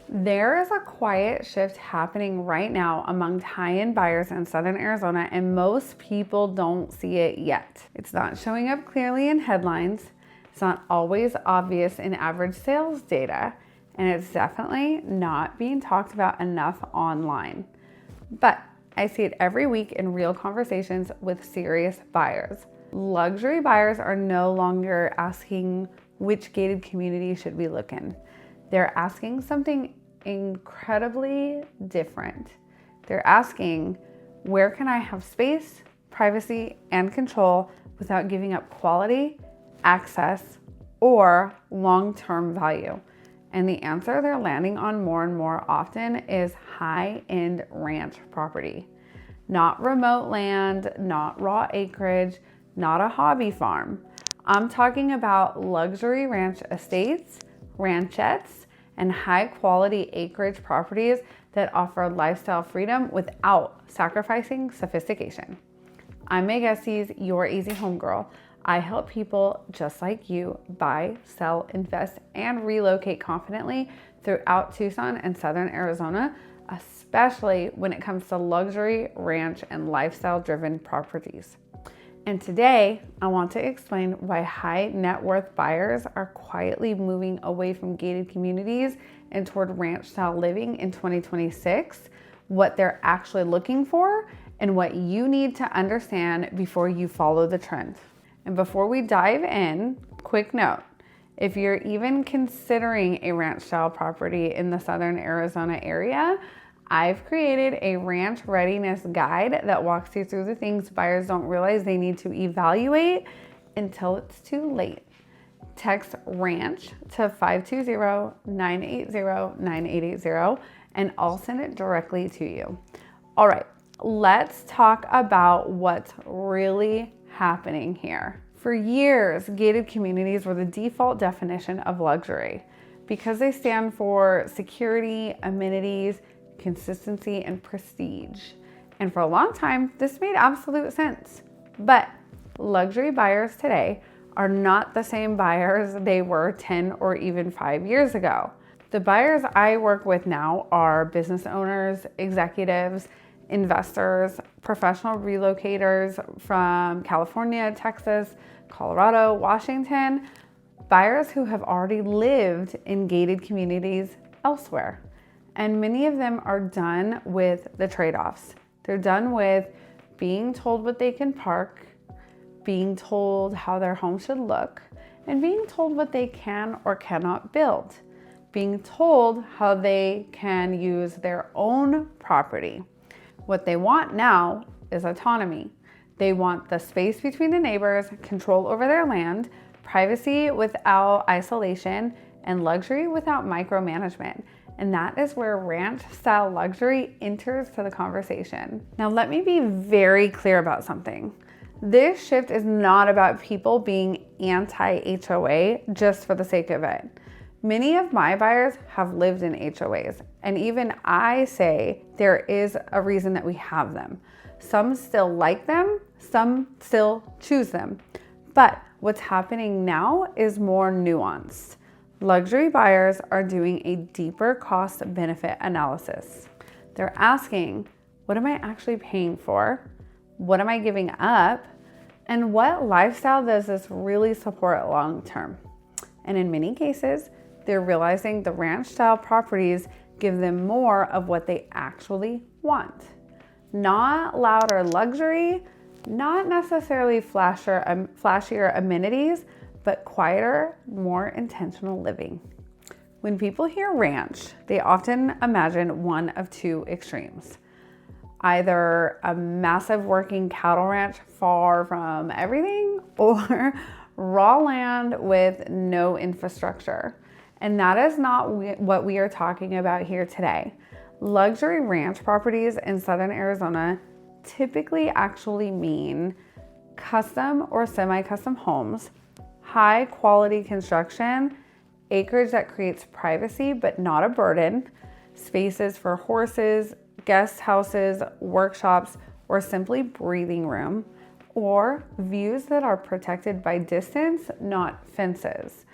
There is a quiet shift happening right now among high-end buyers in Southern Arizona, and most people don't see it yet. It's not showing up clearly in headlines. It's not always obvious in average sales data, and it's definitely not being talked about enough online. But I see it every week in real conversations with serious buyers. Luxury buyers are no longer asking which gated community should we look in. They're asking something incredibly different. They're asking, where can I have space, privacy, and control without giving up quality, access, or long-term value? And the answer they're landing on more and more often is high-end ranch property. Not remote land, not raw acreage, not a hobby farm. I'm talking about luxury ranch estates, ranchettes, and high-quality acreage properties that offer lifestyle freedom without sacrificing sophistication. I'm Meg Estes, your easy home girl. I help people just like you buy, sell, invest, and relocate confidently throughout Tucson and Southern Arizona, especially when it comes to luxury, ranch, and lifestyle-driven properties. And today, I want to explain why high net worth buyers are quietly moving away from gated communities and toward ranch style living in 2026, what they're actually looking for, and what you need to understand before you follow the trend. And before we dive in, quick note, if you're even considering a ranch style property in the Southern Arizona area, I've created a ranch readiness guide that walks you through the things buyers don't realize they need to evaluate until it's too late. Text RANCH to 520-980-9880 and I'll send it directly to you. All right, let's talk about what's really happening here. For years, gated communities were the default definition of luxury because they stand for security, amenities, consistency, and prestige. And for a long time, this made absolute sense. But luxury buyers today are not the same buyers they were 10 or even 5 years ago. The buyers I work with now are business owners, executives, investors, professional relocators from California, Texas, Colorado, Washington, buyers who have already lived in gated communities elsewhere. And many of them are done with the trade-offs. They're done with being told what they can park, being told how their home should look, and being told what they can or cannot build, being told how they can use their own property. What they want now is autonomy. They want the space between the neighbors, control over their land, privacy without isolation, and luxury without micromanagement. And that is where ranch style luxury enters to the conversation. Now, let me be very clear about something. This shift is not about people being anti-HOA just for the sake of it. Many of my buyers have lived in HOAs, and even I say there is a reason that we have them. Some still like them, some still choose them. But what's happening now is more nuanced. Luxury buyers are doing a deeper cost-benefit analysis. They're asking, what am I actually paying for? What am I giving up? And what lifestyle does this really support long-term? And in many cases, they're realizing the ranch-style properties give them more of what they actually want. Not louder luxury, not necessarily flashier amenities, but quieter, more intentional living. When people hear ranch, they often imagine one of two extremes. Either a massive working cattle ranch far from everything, or raw land with no infrastructure. And that is not what we are talking about here today. Luxury ranch properties in Southern Arizona typically actually mean custom or semi-custom homes, high quality construction, acreage that creates privacy but not a burden, spaces for horses, guest houses, workshops, or simply breathing room, or views that are protected by distance, not fences.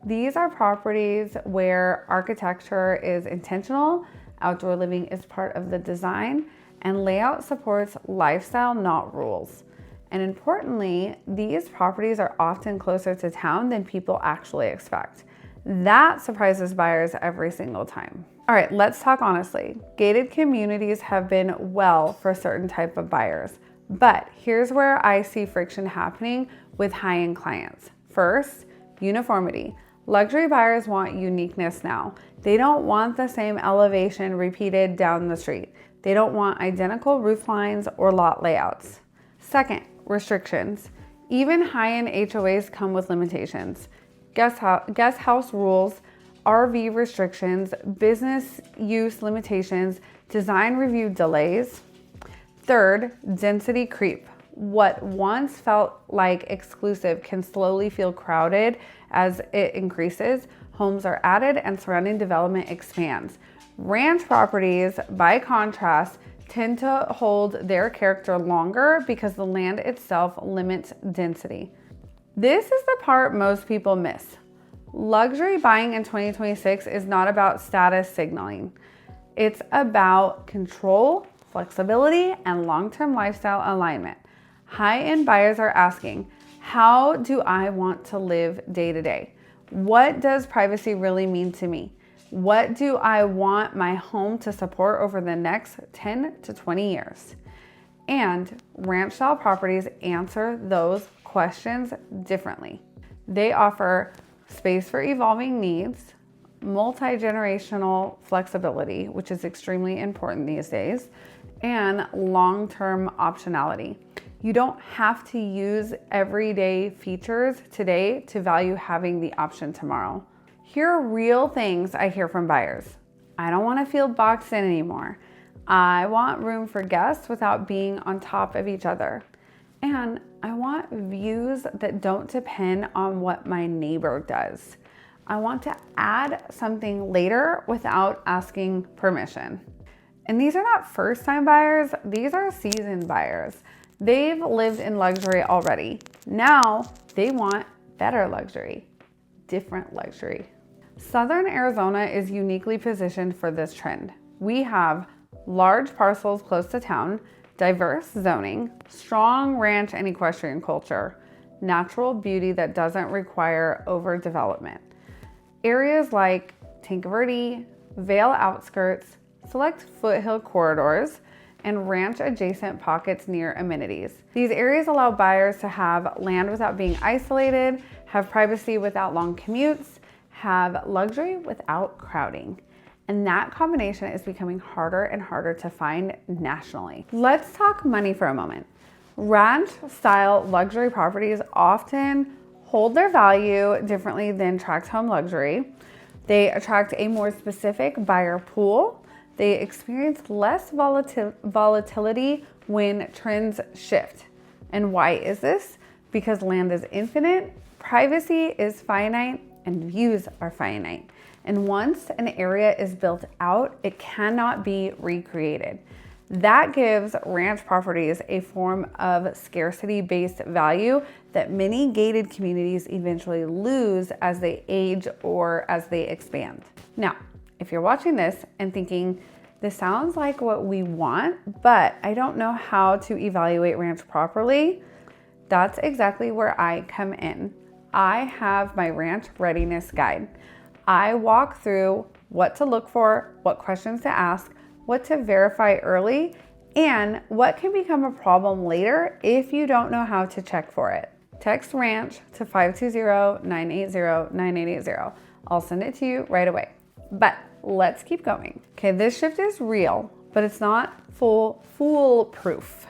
These are properties where architecture is intentional, outdoor living is part of the design, and layout supports lifestyle, not rules. And importantly, these properties are often closer to town than people actually expect. That surprises buyers every single time. All right, let's talk honestly. Gated communities have been well for certain type of buyers, but here's where I see friction happening with high-end clients. First, uniformity. Luxury buyers want uniqueness now. They don't want the same elevation repeated down the street. They don't want identical roof lines or lot layouts. Second, restrictions. Even high-end HOAs come with limitations. Guest house rules, RV restrictions, business use limitations, design review delays. Third, density creep. What once felt like exclusive can slowly feel crowded as it increases. Homes are added and surrounding development expands. Ranch properties, by contrast, tend to hold their character longer because the land itself limits density. This is the part most people miss. Luxury buying in 2026 is not about status signaling. It's about control, flexibility, and long-term lifestyle alignment. High-end buyers are asking, how do I want to live day to day? What does privacy really mean to me? What do I want my home to support over the next 10 to 20 years? And ranch style properties answer those questions differently. They offer space for evolving needs, multi-generational flexibility, which is extremely important these days, and long-term optionality. You don't have to use everyday features today to value having the option tomorrow. Here are real things I hear from buyers. I don't want to feel boxed in anymore. I want room for guests without being on top of each other. And I want views that don't depend on what my neighbor does. I want to add something later without asking permission. And these are not first-time buyers, these are seasoned buyers. They've lived in luxury already. Now they want better luxury, different luxury. Southern Arizona is uniquely positioned for this trend. We have large parcels close to town, diverse zoning, strong ranch and equestrian culture, natural beauty that doesn't require overdevelopment. Areas like Tinka Verde, Vail outskirts, select foothill corridors, and ranch adjacent pockets near amenities. These areas allow buyers to have land without being isolated, have privacy without long commutes, have luxury without crowding. And that combination is becoming harder and harder to find nationally. Let's talk money for a moment. Ranch style luxury properties often hold their value differently than tract home luxury. They attract a more specific buyer pool. They experience less volatility when trends shift. And why is this? Because land is infinite, privacy is finite, and views are finite. And once an area is built out, it cannot be recreated. That gives ranch properties a form of scarcity-based value that many gated communities eventually lose as they age or as they expand. Now, if you're watching this and thinking, this sounds like what we want, but I don't know how to evaluate ranch properly, that's exactly where I come in. I have my ranch readiness guide. I walk through what to look for, what questions to ask, what to verify early, and what can become a problem later if you don't know how to check for it. Text ranch to 520-980-9880. I'll send it to you right away. But let's keep going. Okay, this shift is real, but it's not foolproof.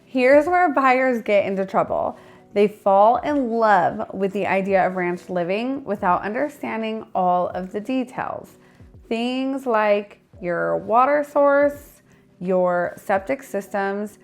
Here's where buyers get into trouble. They fall in love with the idea of ranch living without understanding all of the details. Things like your water source, your septic systems,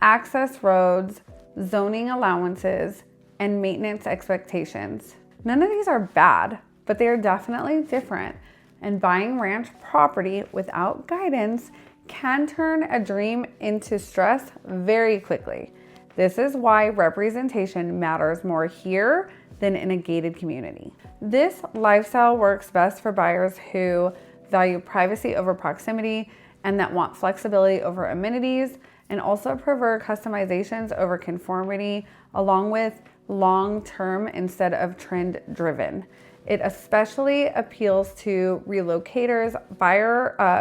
access roads, zoning allowances, and maintenance expectations. None of these are bad, but they are definitely different. And buying ranch property without guidance can turn a dream into stress very quickly. This is why representation matters more here than in a gated community. This lifestyle works best for buyers who value privacy over proximity and that want flexibility over amenities, and also prefer customizations over conformity, along with long-term instead of trend-driven. It especially appeals to relocators,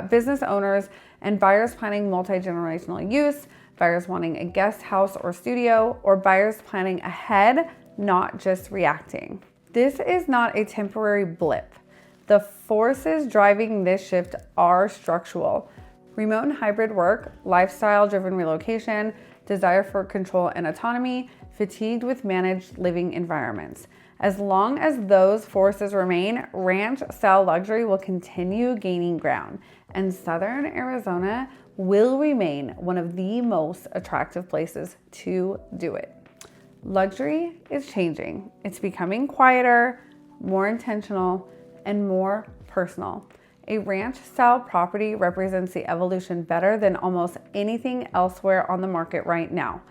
business owners, and buyers planning multi-generational use, buyers wanting a guest house or studio, or buyers planning ahead, not just reacting. This is not a temporary blip. The forces driving this shift are structural. Remote and hybrid work, lifestyle-driven relocation, desire for control and autonomy, fatigued with managed living environments. As long as those forces remain, ranch-style luxury will continue gaining ground, and Southern Arizona will remain one of the most attractive places to do it. Luxury is changing. It's becoming quieter, more intentional, and more personal. A ranch-style property represents the evolution better than almost anything elsewhere on the market right now.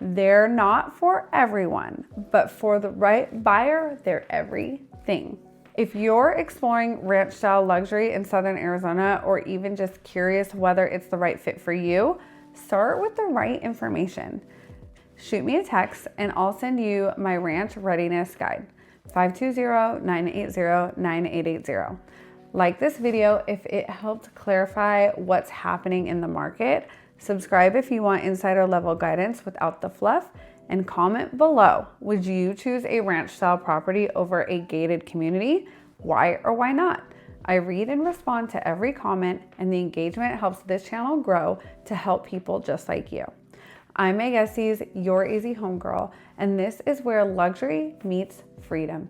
They're not for everyone, but for the right buyer, they're everything. If you're exploring ranch-style luxury in Southern Arizona, or even just curious whether it's the right fit for you, start with the right information. Shoot me a text and I'll send you my ranch readiness guide, 520-980-9880. Like this video if it helped clarify what's happening in the market. Subscribe if you want insider level guidance without the fluff, and comment below. Would you choose a ranch style property over a gated community? Why or why not? I read and respond to every comment, and the engagement helps this channel grow to help people just like you. I'm Meg Estes, your easy home girl, and this is where luxury meets freedom.